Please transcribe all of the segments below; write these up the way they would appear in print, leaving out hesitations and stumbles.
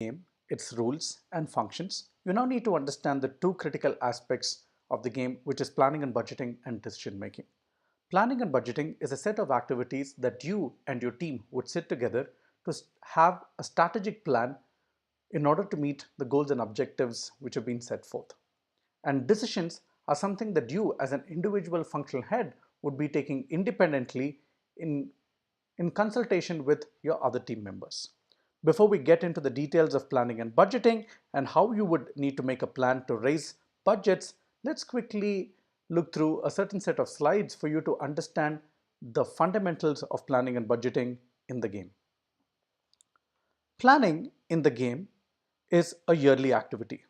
Game, its rules and functions, you now need to understand the two critical aspects of the game, which is planning and budgeting and decision making. Planning and budgeting is a set of activities that you and your team would sit together to have a strategic plan in order to meet the goals and objectives which have been set forth. And decisions are something that you as an individual functional head would be taking independently in, in consultation with your other team members. Before we get into the details of planning and budgeting and how you would need to make a plan to raise budgets, let's quickly look through a certain set of slides for you to understand the fundamentals of planning and budgeting in the game. Planning in the game is a yearly activity.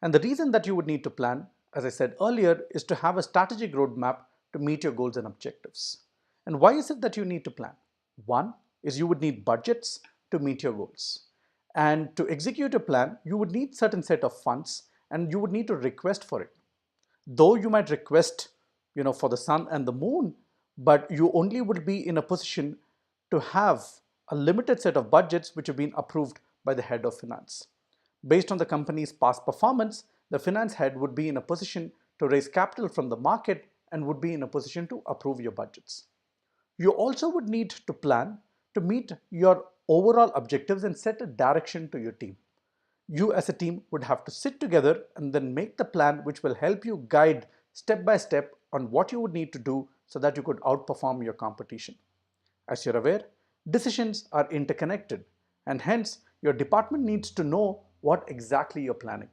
And the reason that you would need to plan, as I said earlier, is to have a strategic roadmap to meet your goals and objectives. And why is it that you need to plan? One is you would need budgets to meet your goals. And to execute a plan, you would need certain set of funds and you would need to request for it. Though you might request, for the sun and the moon, but you only would be in a position to have a limited set of budgets which have been approved by the head of finance. Based on the company's past performance, the finance head would be in a position to raise capital from the market and would be in a position to approve your budgets. You also would need to plan to meet your overall objectives and set a direction to your team. You as a team would have to sit together and then make the plan which will help you guide step by step on what you would need to do so that you could outperform your competition. As you're aware, decisions are interconnected and hence your department needs to know what exactly you're planning.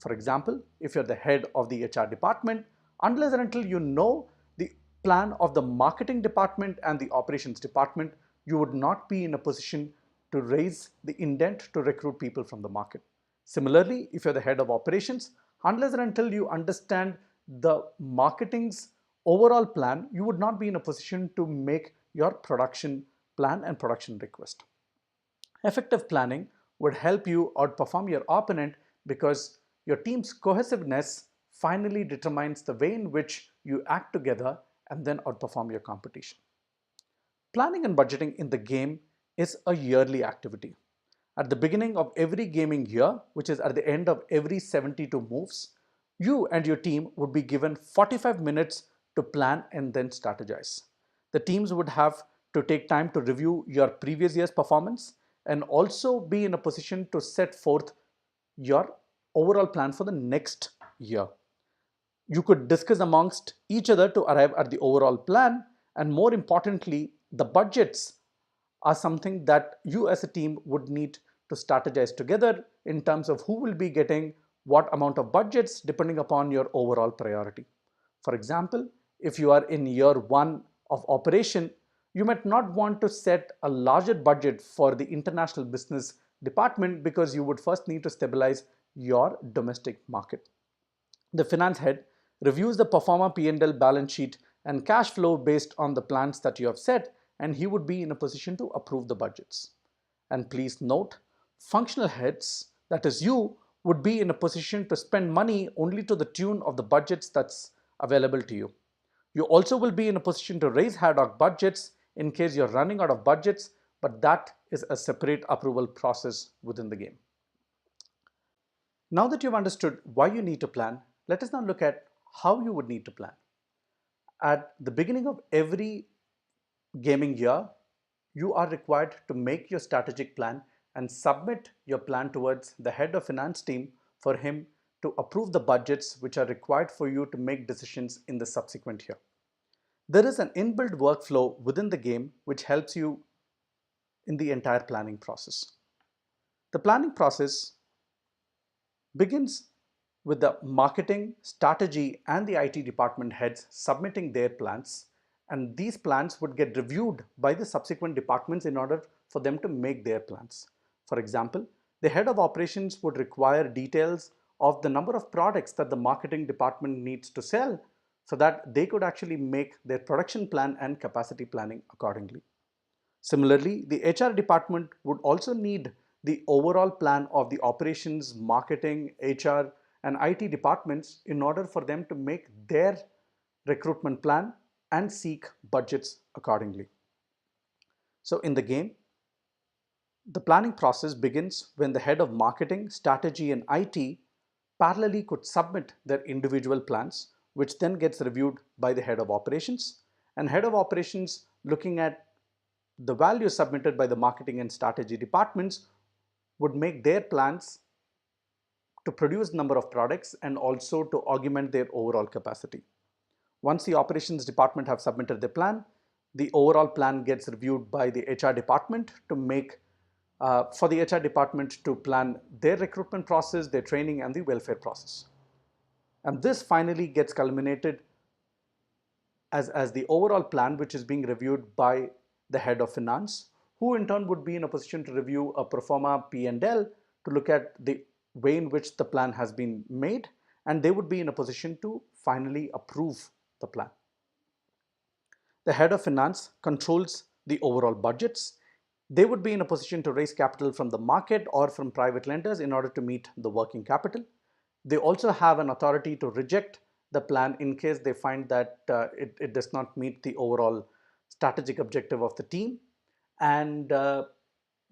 For example, if you're the head of the HR department, unless and until you know the plan of the marketing department and the operations department, you would not be in a position to raise the indent to recruit people from the market. Similarly, if you're the head of operations, unless and until you understand the marketing's overall plan, you would not be in a position to make your production plan and production request. Effective planning would help you outperform your opponent because your team's cohesiveness finally determines the way in which you act together and then outperform your competition. Planning and budgeting in the game is a yearly activity. At the beginning of every gaming year, which is at the end of every 72 moves, you and your team would be given 45 minutes to plan and then strategize. The teams would have to take time to review your previous year's performance and also be in a position to set forth your overall plan for the next year. You could discuss amongst each other to arrive at the overall plan, and more importantly, the budgets are something that you as a team would need to strategize together in terms of who will be getting what amount of budgets depending upon your overall priority. For example, if you are in year one of operation, you might not want to set a larger budget for the international business department because you would first need to stabilize your domestic market. The finance head reviews the pro forma P&L balance sheet and cash flow based on the plans that you have set, and he would be in a position to approve the budgets. And please note, functional heads, that is you, would be in a position to spend money only to the tune of the budgets that's available to you. You also will be in a position to raise ad hoc budgets in case you're running out of budgets, but that is a separate approval process within the game. Now that you've understood why you need to plan, let us now look at how you would need to plan. At the beginning of every gaming year, you are required to make your strategic plan and submit your plan towards the head of finance team for him to approve the budgets which are required for you to make decisions in the subsequent year. There is an inbuilt workflow within the game which helps you in the entire planning process. The planning process begins with the marketing, strategy, and the IT department heads submitting their plans, and these plans would get reviewed by the subsequent departments in order for them to make their plans. For example, the head of operations would require details of the number of products that the marketing department needs to sell so that they could actually make their production plan and capacity planning accordingly. Similarly, the HR department would also need the overall plan of the operations, marketing, HR, and IT departments in order for them to make their recruitment plan and seek budgets accordingly. So in the game, The planning process begins when the head of marketing, strategy, and IT parallelly could submit their individual plans, which then gets reviewed by the head of operations. And head of operations, looking at the value submitted by the marketing and strategy departments, would make their plans to produce number of products and also to augment their overall capacity. Once the operations department have submitted the plan, the overall plan gets reviewed by the HR department to make for the HR department to plan their recruitment process, their training, and the welfare process. And this finally gets culminated as the overall plan, which is being reviewed by the head of finance, who in turn would be in a position to review a pro forma P&L to look at the way in which the plan has been made, and they would be in a position to finally approve the plan. The head of finance controls the overall budgets. They would be in a position to raise capital from the market or from private lenders in order to meet the working capital. They also have an authority to reject the plan in case they find that it does not meet the overall strategic objective of the team. And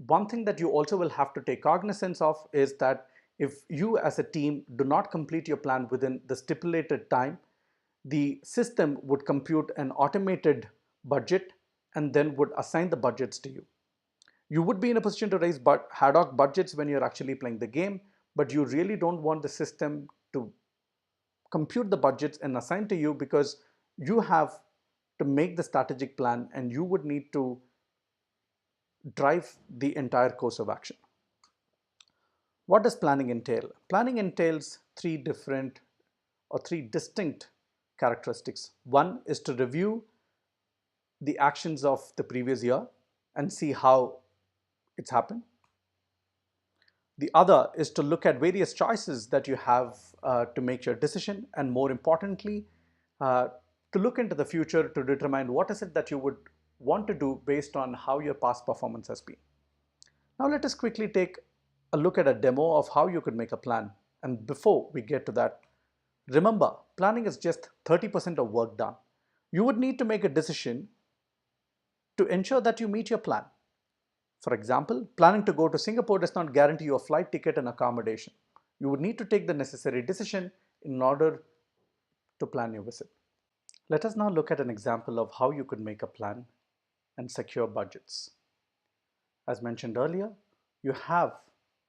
one thing that you also will have to take cognizance of is that if you as a team do not complete your plan within the stipulated time, the system would compute an automated budget and then would assign the budgets to you. You would be in a position to raise ad hoc budgets when you're actually playing the game, but you really don't want the system to compute the budgets and assign to you, because you have to make the strategic plan and you would need to drive the entire course of action. What does planning entail? Planning entails three distinct characteristics. One is to review the actions of the previous year and see how it's happened. The other is to look at various choices that you have to make your decision, and more importantly, to look into the future to determine what is it that you would want to do based on how your past performance has been. Now let us quickly take a look at a demo of how you could make a plan. And before we get to that, remember, planning is just 30% of work done. You would need to make a decision to ensure that you meet your plan. For example, planning to go to Singapore does not guarantee you a flight ticket and accommodation. You would need to take the necessary decision in order to plan your visit. Let us now look at an example of how you could make a plan and secure budgets. As mentioned earlier, you have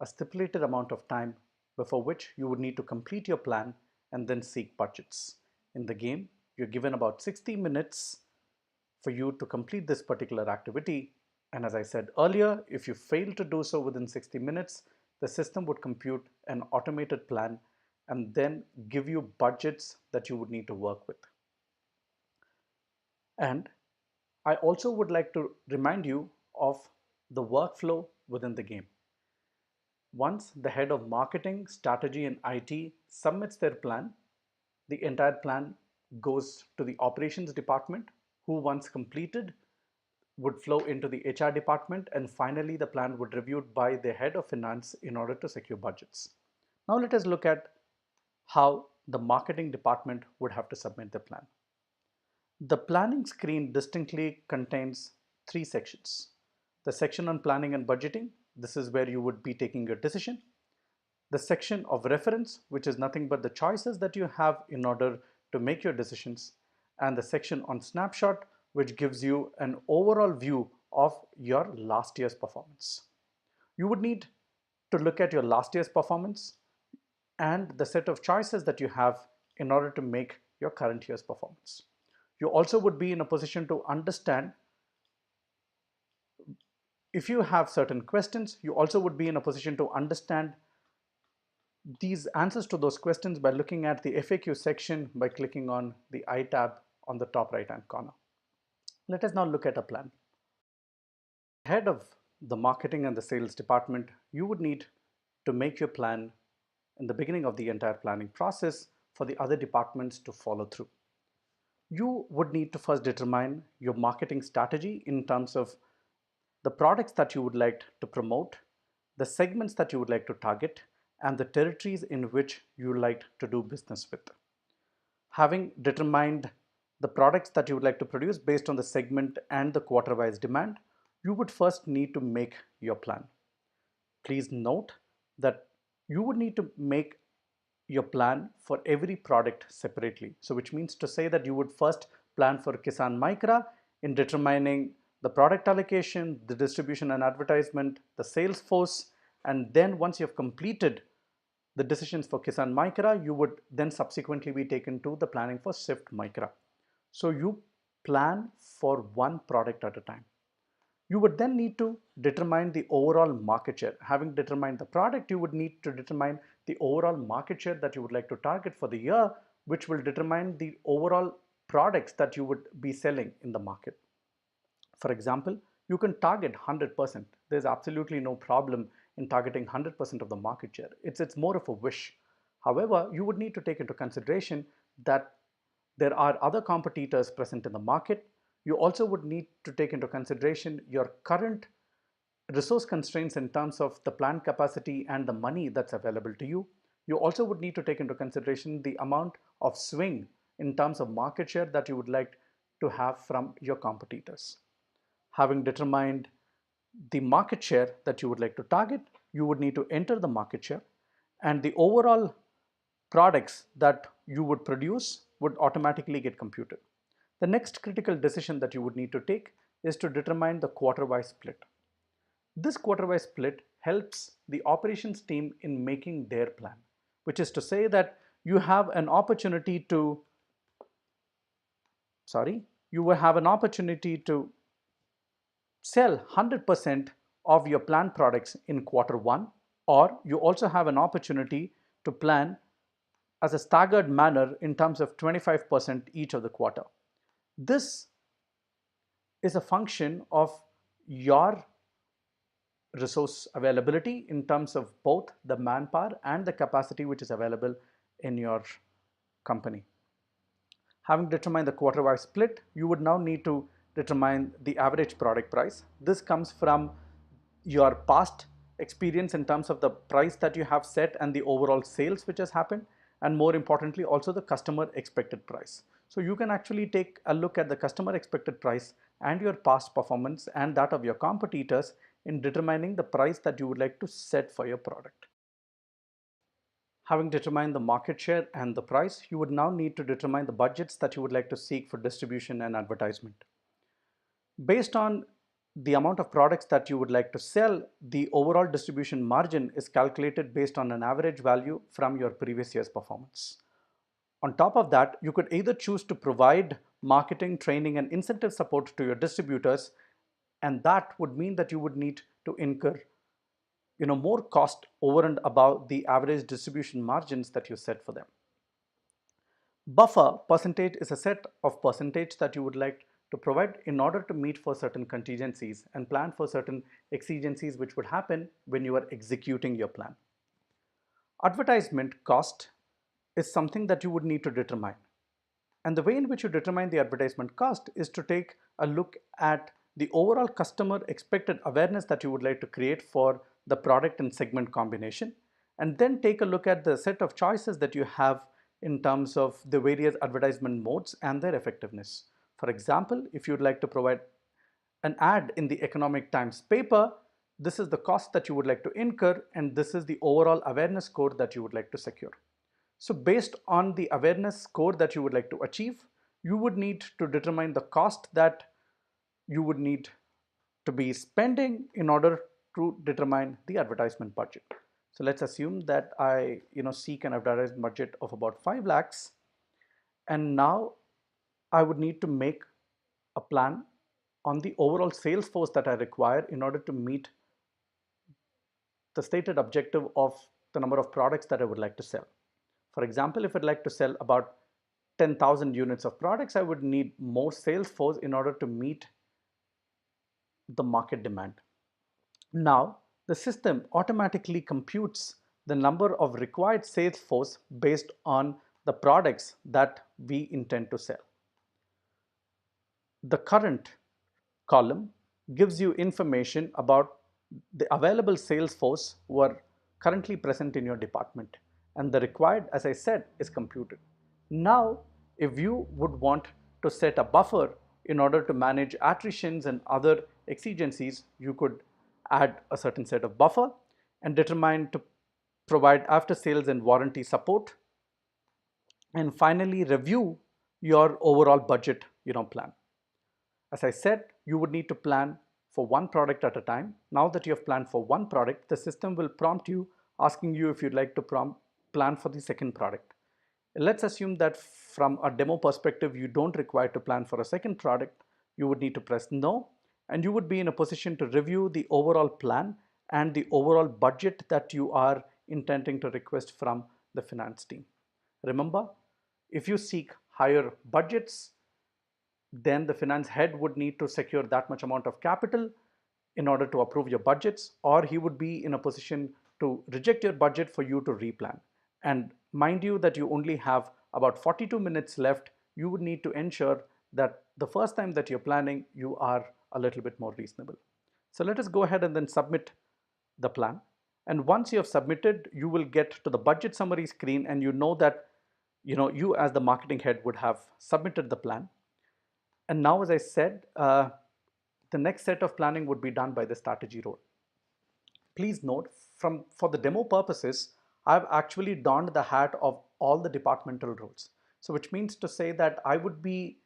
a stipulated amount of time before which you would need to complete your plan and then seek budgets. In the game, you're given about 60 minutes for you to complete this particular activity. And as I said earlier, if you fail to do so within 60 minutes, the system would compute an automated plan and then give you budgets that you would need to work with. And I also would like to remind you of the workflow within the game. Once the head of marketing, strategy, and IT submits their plan, the entire plan goes to the operations department, who once completed would flow into the HR department, and finally the plan would be reviewed by the head of finance in order to secure budgets. Now let us look at how the marketing department would have to submit the plan. The planning screen distinctly contains three sections. The section on planning and budgeting, this is where you would be taking your decision. The section of reference, which is nothing but the choices that you have in order to make your decisions. And the section on snapshot, which gives you an overall view of your last year's performance. You would need to look at your last year's performance and the set of choices that you have in order to make your current year's performance. You also would be in a position to understand, if you have certain questions, you also would be in a position to understand these answers to those questions by looking at the FAQ section by clicking on the I tab on the top right hand corner. Let us now look at a plan. Head of the marketing and the sales department, you would need to make your plan in the beginning of the entire planning process for the other departments to follow through. You would need to first determine your marketing strategy in terms of the products that you would like to promote, the segments that you would like to target, and the territories in which you would like to do business with. Having determined the products that you would like to produce based on the segment and the quarter-wise demand, you would first need to make your plan. Please note that you would need to make your plan for every product separately. So which means to say that you would first plan for Kisan Micra in determining the product allocation, the distribution and advertisement, the sales force, and then once you have completed the decisions for Kisan Micra, you would then subsequently be taken to the planning for Shift Micra. So you plan for one product at a time. You would then need to determine the overall market share. Having determined the product, you would need to determine the overall market share that you would like to target for the year, which will determine the overall products that you would be selling in the market. For example, you can target 100%. There's absolutely no problem in targeting 100% of the market share. It's more of a wish. However, you would need to take into consideration that there are other competitors present in the market. You also would need to take into consideration your current resource constraints in terms of the plant capacity and the money that's available to you. You also would need to take into consideration the amount of swing in terms of market share that you would like to have from your competitors. Having determined the market share that you would like to target, you would need to enter the market share, and the overall products that you would produce would automatically get computed. The next critical decision that you would need to take is to determine the quarter-wise split. This quarter-wise split helps the operations team in making their plan, which is to say that you have an opportunity to, you will have an opportunity to sell 100% of your planned products in quarter one, or you also have an opportunity to plan as a staggered manner in terms of 25% each of the quarter. This is a function of your resource availability in terms of both the manpower and the capacity which is available in your company. Having determined the quarter-wise split, you would now need to determine the average product price. This comes from your past experience in terms of the price that you have set and the overall sales which has happened, and more importantly also the customer expected price. So you can actually take a look at the customer expected price and your past performance and that of your competitors in determining the price that you would like to set for your product. Having determined the market share and the price, you would now need to determine the budgets that you would like to seek for distribution and advertisement. Based on the amount of products that you would like to sell, the overall distribution margin is calculated based on an average value from your previous year's performance. On top of that, you could either choose to provide marketing, training, and incentive support to your distributors, and that would mean that you would need to incur more cost over and above the average distribution margins that you set for them. Buffer percentage is a set of percentage that you would like to provide in order to meet for certain contingencies and plan for certain exigencies which would happen when you are executing your plan. Advertisement cost is something that you would need to determine. And the way in which you determine the advertisement cost is to take a look at the overall customer expected awareness that you would like to create for the product and segment combination, and then take a look at the set of choices that you have in terms of the various advertisement modes and their effectiveness. For example, if you'd like to provide an ad in the Economic Times paper, this is the cost that you would like to incur, and this is the overall awareness score that you would like to secure. So based on the awareness score that you would like to achieve, you would need to determine the cost that you would need to be spending in order to determine the advertisement budget. So let's assume that I seek an advertisement budget of about 5 lakhs, and now I would need to make a plan on the overall sales force that I require in order to meet the stated objective of the number of products that I would like to sell. For example, if I'd like to sell about 10,000 units of products, I would need more sales force in order to meet the market demand. Now, the system automatically computes the number of required sales force based on the products that we intend to sell. The current column gives you information about the available sales force who are currently present in your department, and the required, as I said, is computed. Now, if you would want to set a buffer in order to manage attritions and other exigencies, you could add a certain set of buffer. and determine to provide after sales and warranty support, and finally review your overall budget plan. As I said, you would need to plan for one product at a time. Now that you have planned for one product, the system will prompt you, asking you if you'd like to plan for the second product. Let's assume that from a demo perspective, you don't require to plan for a second product. You would need to press no, and you would be in a position to review the overall plan and the overall budget that you are intending to request from the finance team. Remember, if you seek higher budgets, then the finance head would need to secure that much amount of capital in order to approve your budgets, or he would be in a position to reject your budget for you to replan. And mind you that you only have about 42 minutes left. You would need to ensure that the first time that you're planning, you are a little bit more reasonable. So let us go ahead and then submit the plan. And once you have submitted, you will get to the budget summary screen, and you know that you as the marketing head would have submitted the plan. And now, as I said, the next set of planning would be done by the strategy role. Please note, for the demo purposes, I've actually donned the hat of all the departmental roles. So which means to say that I would be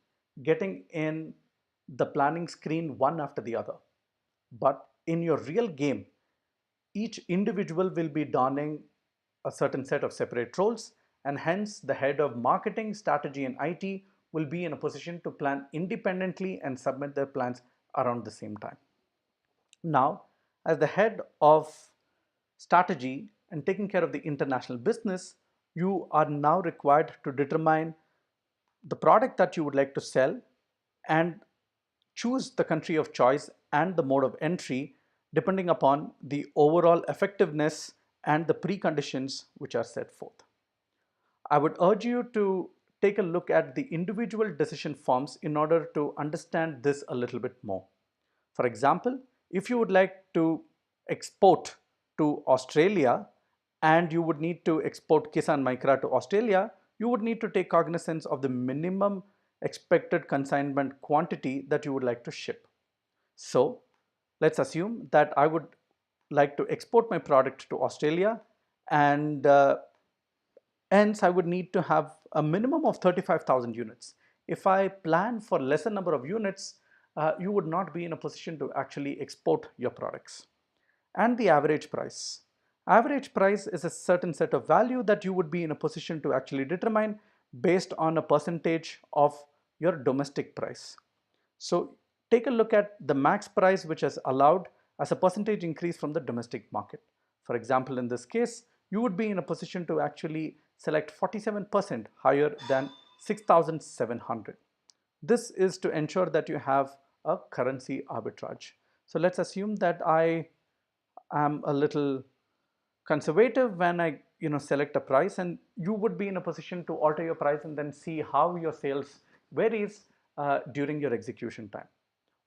getting in the planning screen one after the other. But in your real game, each individual will be donning a certain set of separate roles, and hence the head of marketing, strategy, and IT will be in a position to plan independently and submit their plans around the same time. Now, as the head of strategy and taking care of the international business, you are now required to determine the product that you would like to sell and choose the country of choice and the mode of entry depending upon the overall effectiveness and the preconditions which are set forth. I would urge you to take a look at the individual decision forms in order to understand this a little bit more. For example, if you would like to export to Australia and you would need to export Kisan Micra to Australia, you would need to take cognizance of the minimum expected consignment quantity that you would like to ship. So let's assume that I would like to export my product to Australia, and hence I would need to have a minimum of 35,000 units. If I plan for lesser number of units, you would not be in a position to actually export your products. And the average price. Average price is a certain set of value that you would be in a position to actually determine based on a percentage of your domestic price. So take a look at the max price which is allowed as a percentage increase from the domestic market. For example, in this case, you would be in a position to actually select 47% higher than 6,700. This is to ensure that you have a currency arbitrage. So let's assume that I am a little conservative when I select a price, and you would be in a position to alter your price and then see how your sales varies during your execution time.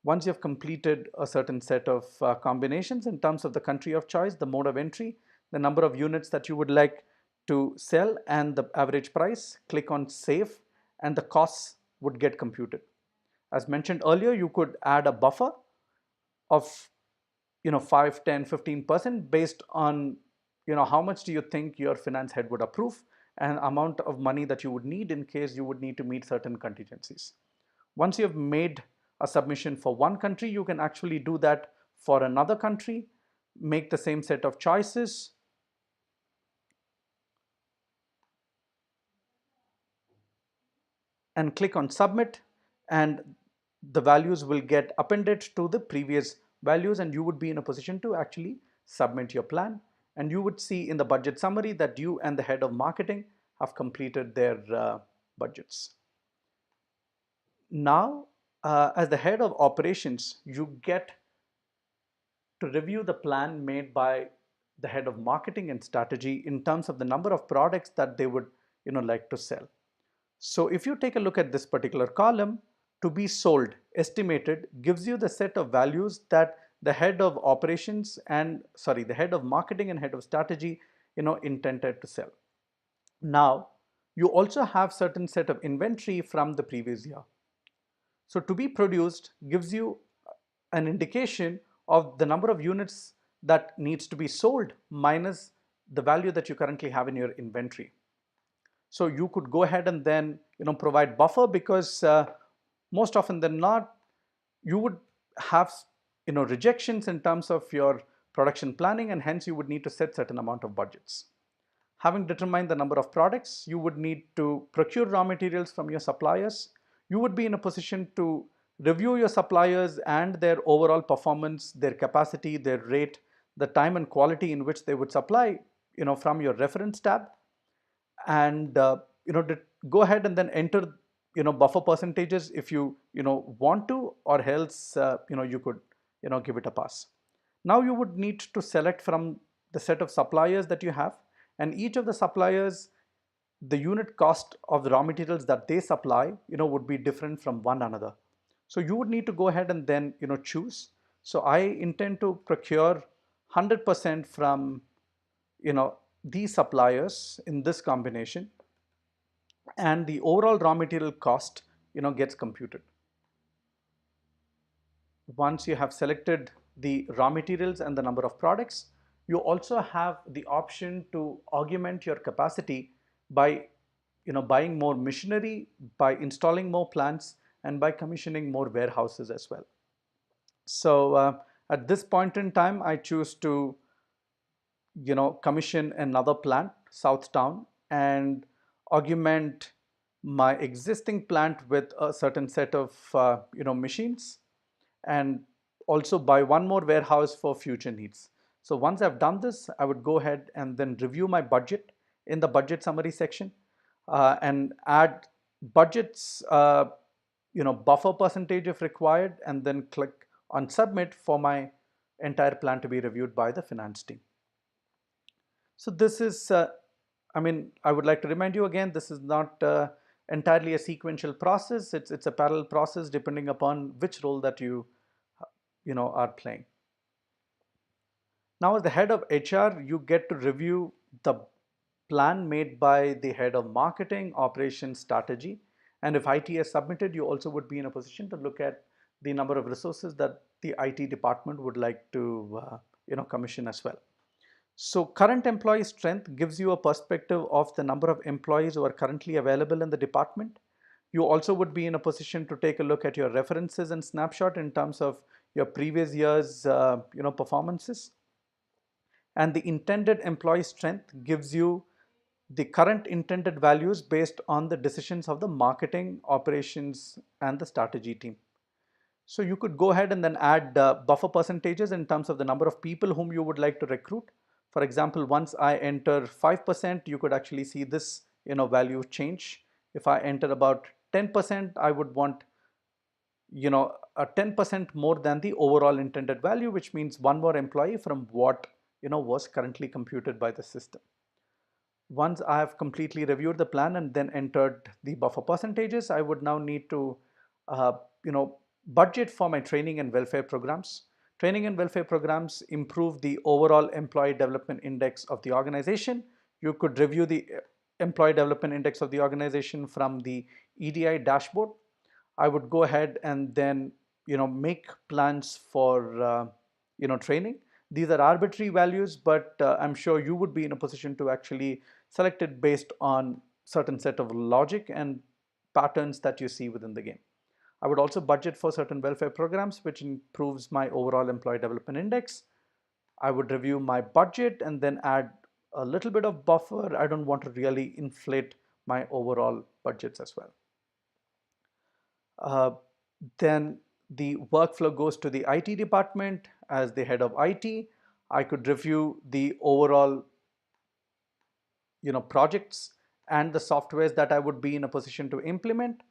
Once you have completed a certain set of combinations in terms of the country of choice, the mode of entry, the number of units that you would like to sell, and the average price, click on save, and the costs would get computed. As mentioned earlier, you could add a buffer of 5, 10, 15% based on how much do you think your finance head would approve, and amount of money that you would need in case you would need to meet certain contingencies. Once you have made a submission for one country, you can actually do that for another country, make the same set of choices, and click on submit, and the values will get appended to the previous values, and you would be in a position to actually submit your plan. And you would see in the budget summary that you and the head of marketing have completed their budgets. Now, as the head of operations, you get to review the plan made by the head of marketing and strategy in terms of the number of products that they would like to sell. So if you take a look at this particular column, to be sold estimated gives you the set of values that the head of operations and the head of marketing and head of strategy intended to sell. Now you also have certain set of inventory from the previous year. So to be produced gives you an indication of the number of units that needs to be sold minus the value that you currently have in your inventory. So you could go ahead and then provide buffer, because most often than not you would have rejections in terms of your production planning, and hence you would need to set certain amount of budgets. Having determined the number of products, you would need to procure raw materials from your suppliers. You would be in a position to review your suppliers and their overall performance, their capacity, their rate, the time and quality in which they would supply from your reference tab, and go ahead and then enter buffer percentages if you want to, or else you could give it a pass. Now you would need to select from the set of suppliers that you have, and each of the suppliers, the unit cost of the raw materials that they supply would be different from one another. So you would need to go ahead and then choose. So I intend to procure 100% from these suppliers in this combination, and the overall raw material cost gets computed. Once you have selected the raw materials and the number of products, you also have the option to augment your capacity by buying more machinery, by installing more plants, and by commissioning more warehouses as well. So at this point in time, I choose to commission another plant, Southtown, and augment my existing plant with a certain set of machines, and also buy one more warehouse for future needs. So once I've done this, I would go ahead and then review my budget in the budget summary section, and add budgets, buffer percentage if required, and then click on submit for my entire plan to be reviewed by the finance team. So this is, I would like to remind you again, this is not entirely a sequential process. It's a parallel process depending upon which role that you are playing. Now, as the head of HR, you get to review the plan made by the head of marketing, operations, strategy, and if IT is submitted, you also would be in a position to look at the number of resources that the IT department would like to commission as well. So current employee strength gives you a perspective of the number of employees who are currently available in the department. You also would be in a position to take a look at your references and snapshot in terms of your previous year's performances. And the intended employee strength gives you the current intended values based on the decisions of the marketing, operations, and the strategy team. So you could go ahead and then add buffer percentages in terms of the number of people whom you would like to recruit. For example, once I enter 5%, you could actually see this value change. If I enter about 10%, I would want a 10% more than the overall intended value, which means one more employee from what was currently computed by the system. Once I have completely reviewed the plan and then entered the buffer percentages, I would now need to budget for my training and welfare programs. Training and welfare programs improve the overall employee development index of the organization. You could review the employee development index of the organization from the EDI dashboard. I would go ahead and then make plans for training. These are arbitrary values, but I'm sure you would be in a position to actually select it based on certain set of logic and patterns that you see within the game. I would also budget for certain welfare programs, which improves my overall employee development index. I would review my budget and then add a little bit of buffer. I don't want to really inflate my overall budgets as well. Then the workflow goes to the IT department. As the head of IT, I could review the overall projects and the softwares that I would be in a position to implement.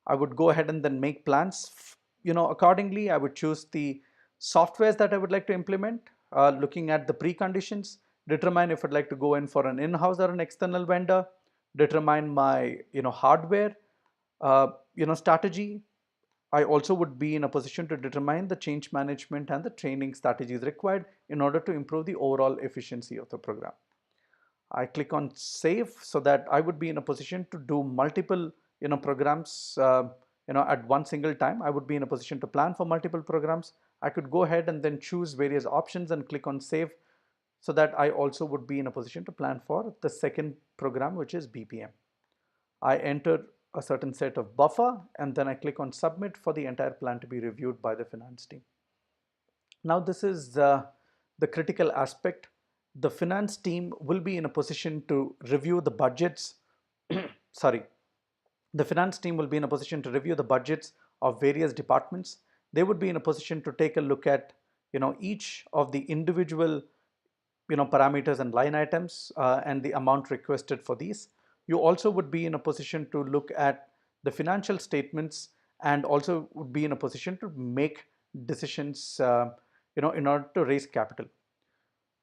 I would go ahead and then make plans accordingly. I would choose the softwares that I would like to implement, looking at the preconditions, determine if I'd like to go in for an in-house or an external vendor, determine my hardware strategy. I also would be in a position to determine the change management and the training strategies required in order to improve the overall efficiency of the program. I click on save so that I would be in a position to do multiple programs at one single time. I would be in a position to plan for multiple programs. I could go ahead and then choose various options and click on save, so that I also would be in a position to plan for the second program, which is BPM. I enter a certain set of buffer and then I click on submit for the entire plan to be reviewed by the finance team. Now this is the critical aspect. The finance team will be in a position to review the budgets. Sorry, the finance team will be in a position to review the budgets of various departments. They would be in a position to take a look at each of the individual parameters and line items and the amount requested for these. You also would be in a position to look at the financial statements and also would be in a position to make decisions in order to raise capital.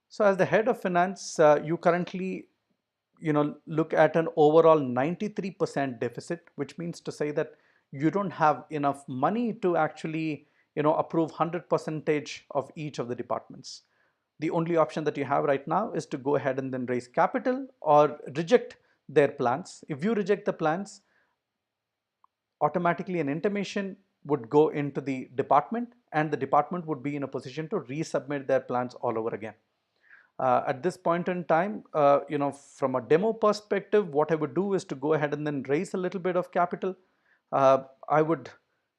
So as the head of finance, you currently look at an overall 93% deficit, which means to say that you don't have enough money to actually approve 100% of each of the departments. The only option that you have right now is to go ahead and then raise capital or reject their plans. If you reject the plans, automatically an intimation would go into the department and the department would be in a position to resubmit their plans all over again. At this point in time, from a demo perspective, what I would do is to go ahead and then raise a little bit of capital. I would,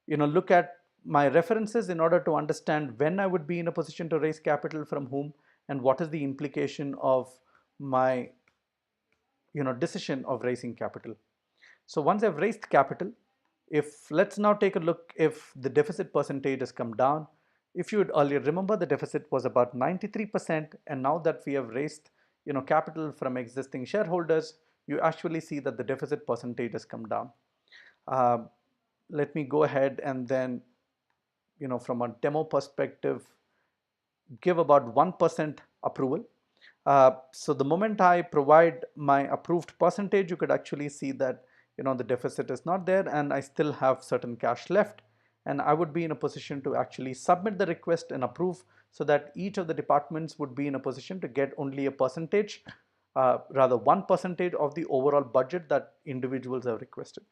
look at my references in order to understand when I would be in a position to raise capital from whom and what is the implication of my, decision of raising capital. So once I've raised capital, if let's now take a look if the deficit percentage has come down. If you would earlier remember, the deficit was about 93%, and now that we have raised capital from existing shareholders, you actually see that the deficit percentage has come down. Let me go ahead and then from a demo perspective give about 1% approval. So the moment I provide my approved percentage, you could actually see that the deficit is not there and I still have certain cash left, and I would be in a position to actually submit the request and approve, so that each of the departments would be in a position to get only a percentage, rather 1% of the overall budget that individuals have requested.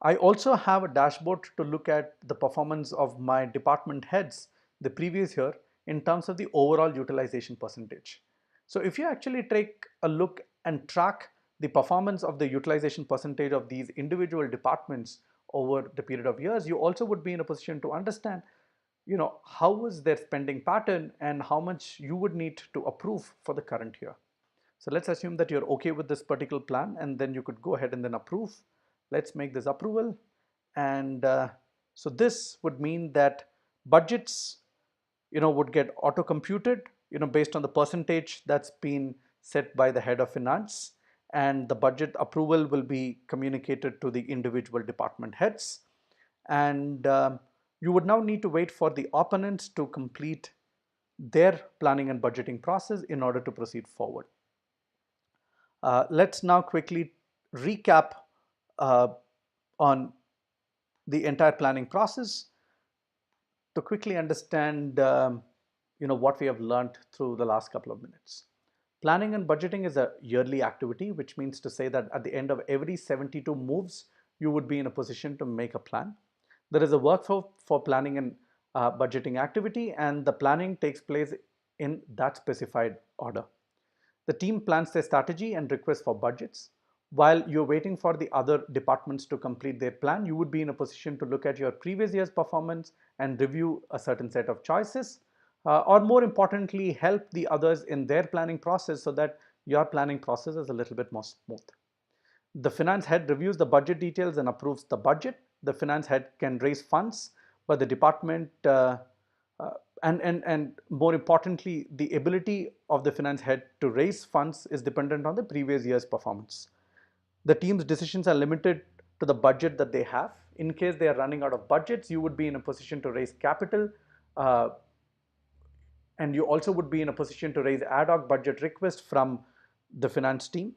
I also have a dashboard to look at the performance of my department heads the previous year in terms of the overall utilization percentage. So if you actually take a look and track the performance of the utilization percentage of these individual departments over the period of years, you also would be in a position to understand how is their spending pattern and how much you would need to approve for the current year. So let's assume that you're okay with this particular plan, and then you could go ahead and then approve. Let's make this approval. And so this would mean that budgets would get auto computed based on the percentage that's been set by the head of finance, and the budget approval will be communicated to the individual department heads. And you would now need to wait for the opponents to complete their planning and budgeting process in order to proceed forward. Let's now quickly recap uh, on the entire planning process to quickly understand what we have learned through the last couple of minutes. Planning and budgeting is a yearly activity, which means to say that at the end of every 72 moves, you would be in a position to make a plan. There is a workflow for planning and budgeting activity, and the planning takes place in that specified order. The team plans their strategy and requests for budgets. While you're waiting for the other departments to complete their plan, you would be in a position to look at your previous year's performance and review a certain set of choices, or more importantly, help the others in their planning process so that your planning process is a little bit more smooth. The finance head reviews the budget details and approves the budget. The finance head can raise funds, but the department and more importantly, the ability of the finance head to raise funds is dependent on the previous year's performance. The team's decisions are limited to the budget that they have. In case they are running out of budgets, you would be in a position to raise capital, and you also would be in a position to raise ad hoc budget requests from the finance team.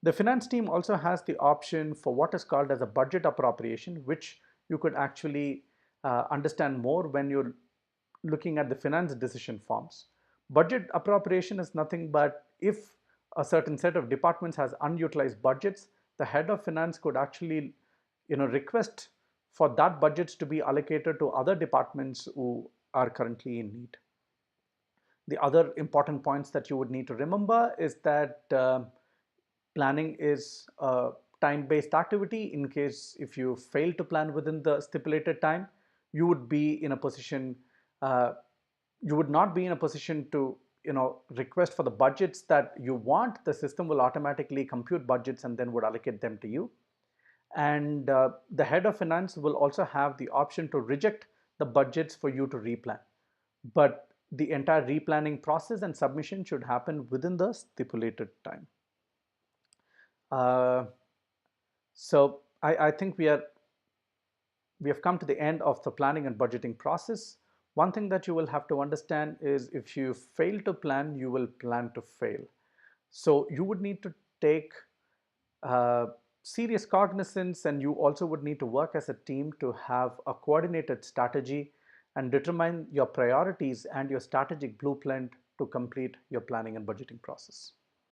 The finance team also has the option for what is called as a budget appropriation, which you could actually understand more when you're looking at the finance decision forms. Budget appropriation is nothing but if a certain set of departments has unutilized budgets, the head of finance could actually request for that budgets to be allocated to other departments who are currently in need. The other important points that you would need to remember is that planning is a time-based activity. In case if you fail to plan within the stipulated time, you would be in a position, uh, you would not be in a position to request for the budgets that you want. The system will automatically compute budgets and then would allocate them to you. And the head of finance will also have the option to reject the budgets for you to replan. But the entire replanning process and submission should happen within the stipulated time. Uh, so I think we have come to the end of the planning and budgeting process. One thing that you will have to understand is if you fail to plan, you will plan to fail. So you would need to take uh, serious cognizance, and you also would need to work as a team to have a coordinated strategy and determine your priorities and your strategic blueprint to complete your planning and budgeting process.